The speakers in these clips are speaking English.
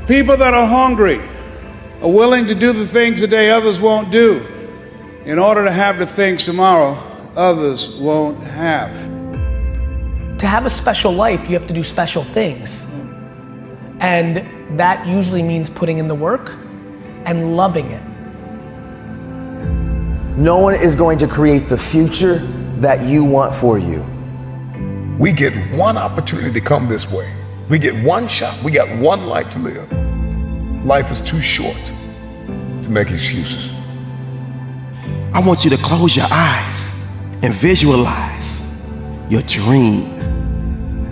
People that are hungry are willing to do the things today others won't do in order to have the things tomorrow others won't have. To have a special life, you have to do special things. And that usually means putting in the work and loving it. No one is going to create the future that you want for you. We get one opportunity to come this way. We get one shot. We got one life to live. Life is too short to make excuses. I want you to close your eyes and visualize your dream.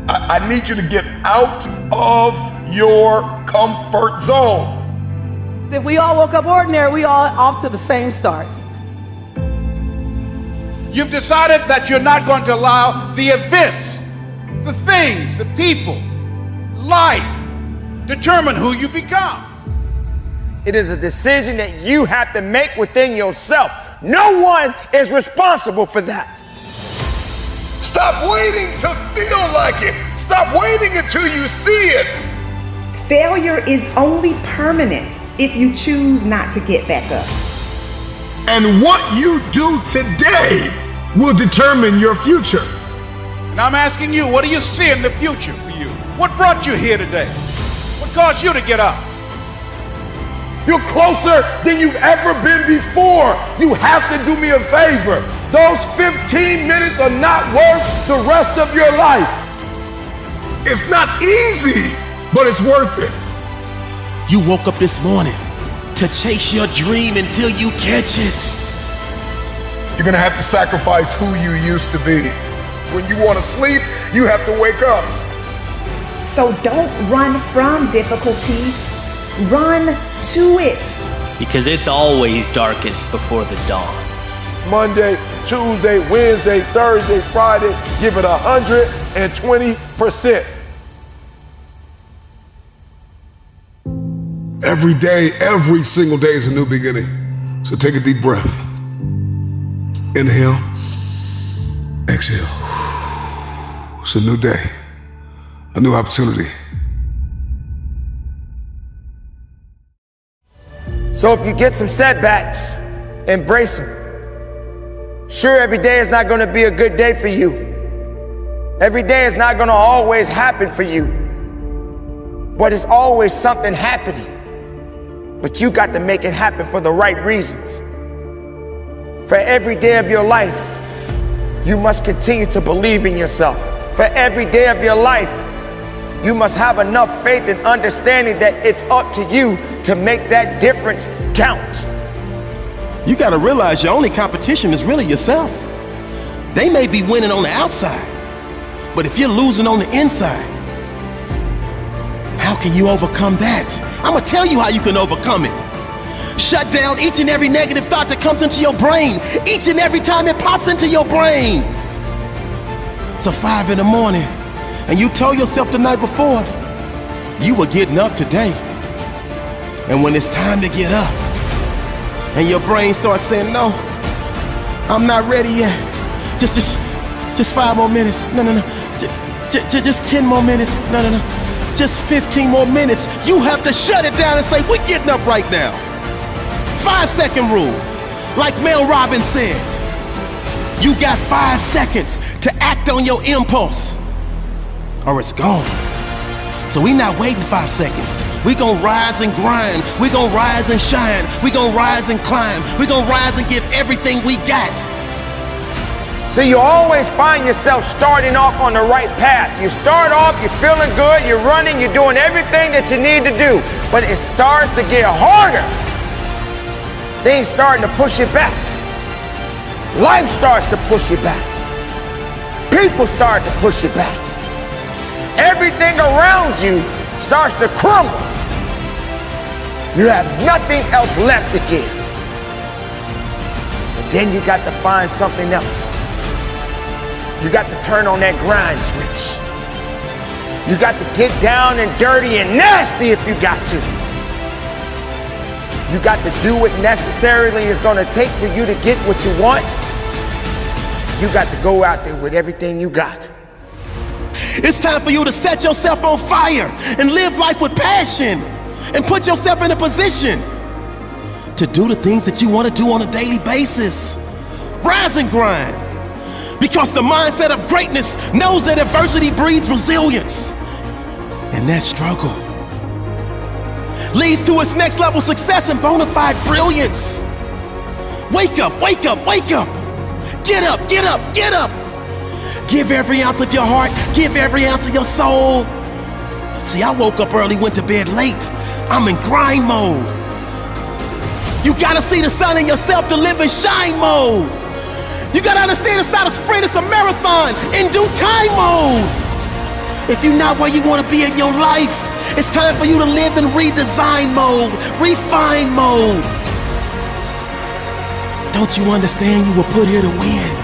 I need you to get out of your comfort zone. If we all woke up ordinary, we all off to the same start. You've decided that you're not going to allow the events, the things, the people, life, determine who you become. It is a decision that you have to make within yourself. No one is responsible for that. Stop waiting to feel like it. Stop waiting until you see it. Failure is only permanent if you choose not to get back up. And what you do today will determine your future. And I'm asking you, what do you see in the future for you? What brought you here today? What caused you to get up? You're closer than you've ever been before. You have to do me a favor. Those 15 minutes are not worth the rest of your life. It's not easy, but it's worth it. You woke up this morning to chase your dream until you catch it. You're gonna have to sacrifice who you used to be. When you wanna sleep, you have to wake up. So don't run from difficulty, run to it. Because it's always darkest before the dawn. Monday, Tuesday, Wednesday, Thursday, Friday, give it 120%. Every day, every single day is a new beginning. So take a deep breath. Inhale, exhale. It's a new day, a new opportunity. So if you get some setbacks, embrace them. Sure, every day is not going to be a good day for you. Every day is not going to always happen for you. But it's always something happening. But you got to make it happen for the right reasons. For every day of your life, you must continue to believe in yourself. For every day of your life, you must have enough faith and understanding that it's up to you to make that difference count. You gotta realize your only competition is really yourself. They may be winning on the outside, but if you're losing on the inside, how can you overcome that? I'm gonna tell you how you can overcome it. Shut down each and every negative thought that comes into your brain, each and every time it pops into your brain. It's 5 in the morning, and you told yourself the night before, you were getting up today. And when it's time to get up, and your brain starts saying, no, I'm not ready yet. Just 5 more minutes. No. Just 10 more minutes. No. Just 15 more minutes. You have to shut it down and say, we're getting up right now. 5-second rule. Like Mel Robbins says, you got 5 seconds to act on your impulse, or it's gone. So we not waiting 5 seconds. We gonna rise and grind. We gonna rise and shine. We gonna rise and climb. We gonna rise and give everything we got. So you always find yourself starting off on the right path. You start off, you're feeling good, you're running, you're doing everything that you need to do. But it starts to get harder. Things starting to push you back. Life starts to push you back. People start to push you back. Everything around you starts to crumble. You have nothing else left to give. But then you got to find something else. You got to turn on that grind switch. You got to get down and dirty and nasty if you got to. You got to do what necessarily is going to take for you to get what you want. You got to go out there with everything you got. It's time for you to set yourself on fire and live life with passion. and put yourself in a position to do the things that you want to do on a daily basis. Rise and grind, because the mindset of greatness knows that adversity breeds resilience, and that struggle leads to its next level success and bona fide brilliance. Wake up, wake up, wake up. Get up, get up, get up. Give every ounce of your heart, give every ounce of your soul. See, I woke up early, went to bed late. I'm in grind mode. You gotta see the sun in yourself to live in shine mode. You gotta understand it's not a sprint, it's a marathon in due time mode. If you're not where you wanna be in your life, it's time for you to live in redesign mode, refine mode. Don't you understand you were put here to win?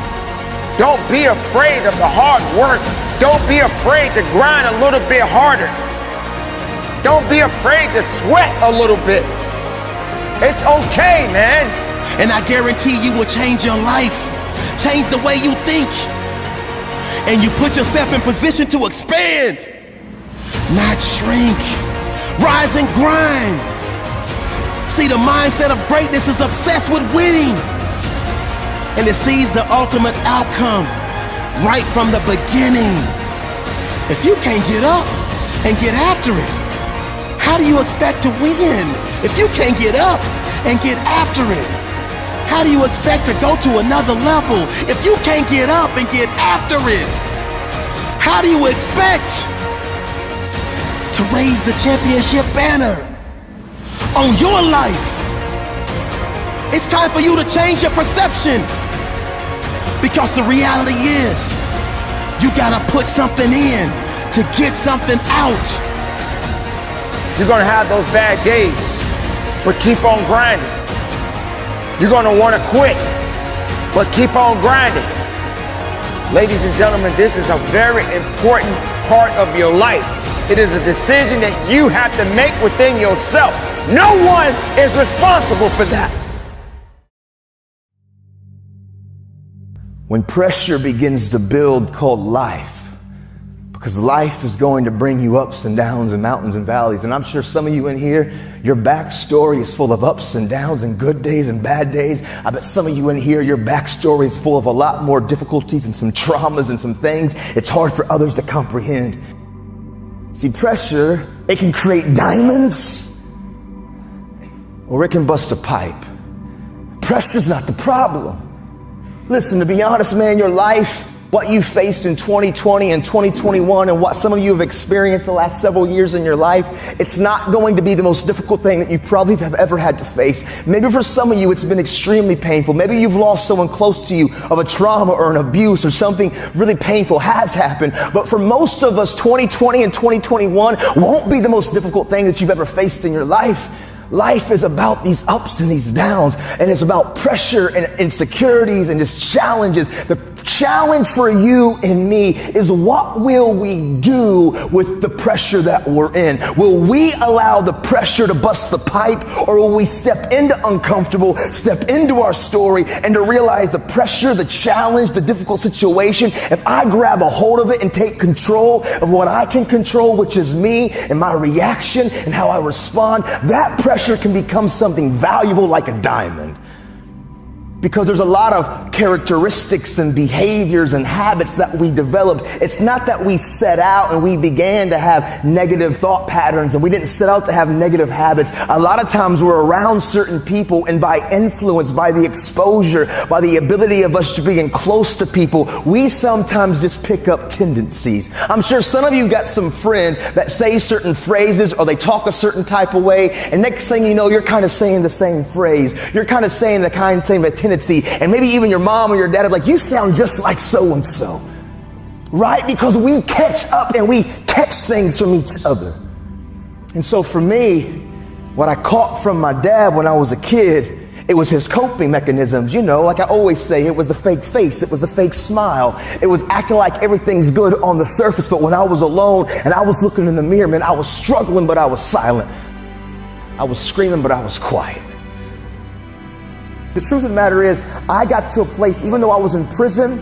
Don't be afraid of the hard work. Don't be afraid to grind a little bit harder. Don't be afraid to sweat a little bit. It's okay, man. And I guarantee you will change your life, change the way you think, and you put yourself in position to expand, not shrink. Rise and grind. See, the mindset of greatness is obsessed with winning, and it sees the ultimate outcome right from the beginning. If you can't get up and get after it, how do you expect to win? If you can't get up and get after it, how do you expect to go to another level? If you can't get up and get after it, how do you expect to raise the championship banner on your life? It's time for you to change your perception, because the reality is you gotta put something in to get something out. You're gonna have those bad days, but keep on grinding. You're gonna wanna quit, but keep on grinding. Ladies and gentlemen, this is a very important part of your life. It is a decision that you have to make within yourself. No one is responsible for that. When pressure begins to build called life, because life is going to bring you ups and downs and mountains and valleys. And I'm sure some of you in here, your backstory is full of ups and downs and good days and bad days. I bet some of you in here, your backstory is full of a lot more difficulties and some traumas and some things it's hard for others to comprehend. See, pressure, it can create diamonds or it can bust a pipe. Pressure's not the problem. Listen, to be honest, man, your life, what you faced in 2020 and 2021 and what some of you have experienced the last several years in your life, it's not going to be the most difficult thing that you probably have ever had to face. Maybe for some of you, it's been extremely painful. Maybe you've lost someone close to you of a trauma or an abuse, or something really painful has happened. But for most of us, 2020 and 2021 won't be the most difficult thing that you've ever faced in your life. Life is about these ups and these downs, and it's about pressure and insecurities and just challenges. The challenge for you and me is, what will we do with the pressure that we're in? Will we allow the pressure to bust the pipe, or will we step into uncomfortable, step into our story, and to realize the pressure, the challenge, the difficult situation, if I grab a hold of it and take control of what I can control, which is me and my reaction and how I respond, that pressure can become something valuable like a diamond. Because there's a lot of characteristics and behaviors and habits that we develop. It's not that we set out and we began to have negative thought patterns, and we didn't set out to have negative habits. A lot of times we're around certain people, and by influence, by the exposure, by the ability of us to being close to people, we sometimes just pick up tendencies. I'm sure some of you got some friends that say certain phrases, or they talk a certain type of way, and next thing you know, you're kind of saying the same phrase. You're kind of saying the same tendency. And maybe even your mom or your dad are like, you sound just like so-and-so. Right? Because we catch up and we catch things from each other. And so for me, what I caught from my dad when I was a kid, it was his coping mechanisms. You know, like I always say, it was the fake face. It was the fake smile. It was acting like everything's good on the surface. But when I was alone and I was looking in the mirror, man, I was struggling, but I was silent. I was screaming, but I was quiet. The truth of the matter is, I got to a place, even though I was in prison,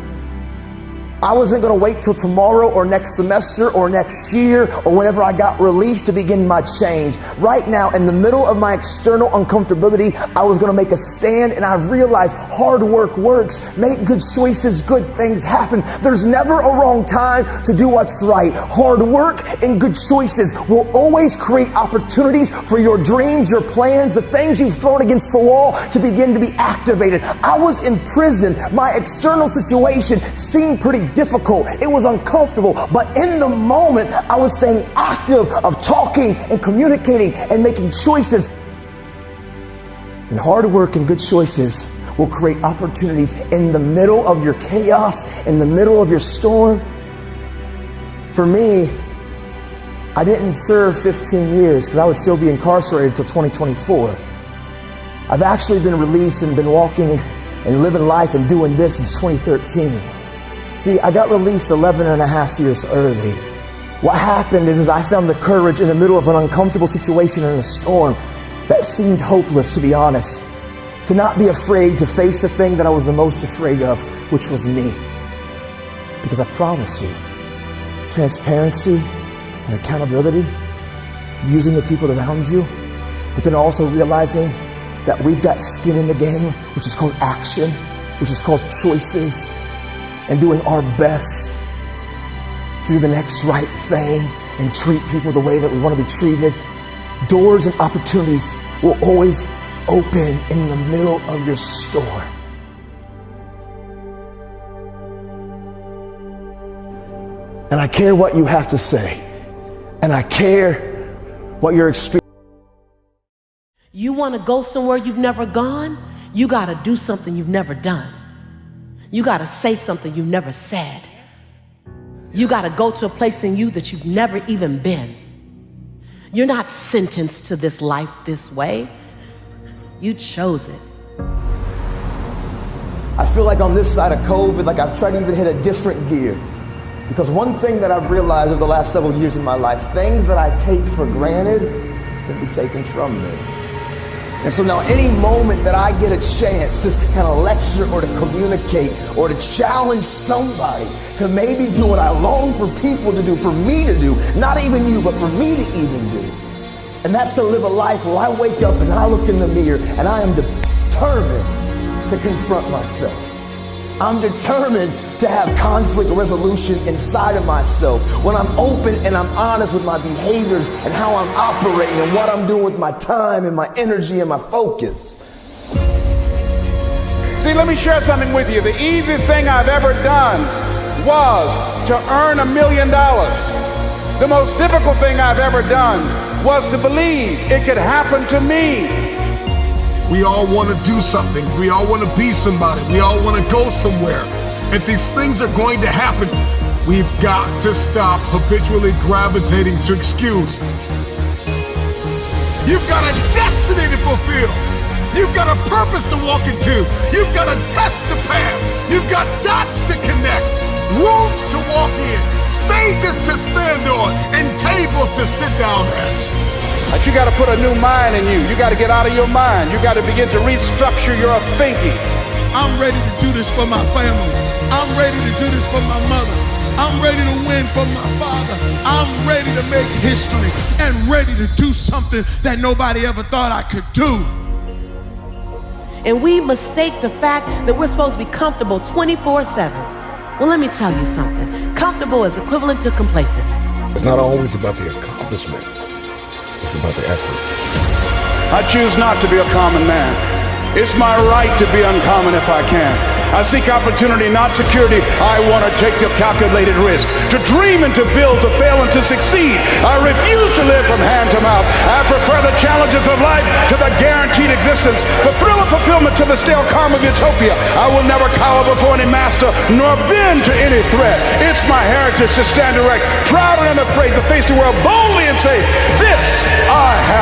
I wasn't going to wait till tomorrow or next semester or next year or whenever I got released to begin my change. Right now, in the middle of my external uncomfortability, I was going to make a stand, and I realized hard work works. Make good choices, good things happen. There's never a wrong time to do what's right. Hard work and good choices will always create opportunities for your dreams, your plans, the things you've thrown against the wall to begin to be activated. I was in prison. My external situation seemed pretty difficult. It was uncomfortable, but in the moment, I was staying active of talking and communicating and making choices. And hard work and good choices will create opportunities in the middle of your chaos, in the middle of your storm. For me, I didn't serve 15 years because I would still be incarcerated until 2024. I've actually been released and been walking and living life and doing this since 2013. See, I got released 11 and a half years early. What happened is I found the courage in the middle of an uncomfortable situation and a storm that seemed hopeless, to be honest, to not be afraid to face the thing that I was the most afraid of, which was me. Because I promise you, transparency and accountability, using the people around you, but then also realizing that we've got skin in the game, which is called action, which is called choices, and doing our best to do the next right thing and treat people the way that we want to be treated. Doors and opportunities will always open in the middle of your storm. And I care what you have to say. And I care what your experience. You want to go somewhere you've never gone? You got to do something you've never done. You got to say something you've never said. You got to go to a place in you that you've never even been. You're not sentenced to this life this way. You chose it. I feel like on this side of COVID, like I've tried to even hit a different gear. Because one thing that I've realized over the last several years in my life, things that I take for granted can be taken from me. And so now any moment that I get a chance just to kind of lecture or to communicate or to challenge somebody to maybe do what I long for people to do, for me to do, not even you, but for me to even do. And that's to live a life where I wake up and I look in the mirror and I am determined to confront myself. I'm determined to have conflict resolution inside of myself. When I'm open and I'm honest with my behaviors and how I'm operating and what I'm doing with my time and my energy and my focus. See, let me share something with you. The easiest thing I've ever done was to earn $1 million. The most difficult thing I've ever done was to believe it could happen to me. We all want to do something. We all want to be somebody. We all want to go somewhere. If these things are going to happen, we've got to stop habitually gravitating to excuse. You've got a destiny to fulfill. You've got a purpose to walk into. You've got a test to pass. You've got dots to connect, rooms to walk in, stages to stand on, and tables to sit down at. But you got to put a new mind in you. You got to get out of your mind. You got to begin to restructure your thinking. I'm ready to do this for my family. I'm ready to do this for my mother. I'm ready to win for my father. I'm ready to make history and ready to do something that nobody ever thought I could do. And we mistake the fact that we're supposed to be comfortable 24/7. Well, let me tell you something. Comfortable is equivalent to complacent. It's not always about the accomplishment. It's about the effort. I choose not to be a common man. It's my right to be uncommon if I can. I seek opportunity, not security. I want to take the calculated risk, to dream and to build, to fail and to succeed. I refuse to live from hand to mouth. I prefer the challenges of life to the guaranteed existence, the thrill of fulfillment to the stale calm of utopia. I will never cower before any master, nor bend to any threat. It's my heritage to stand erect, proud and unafraid, to face the world boldly and say, this I have.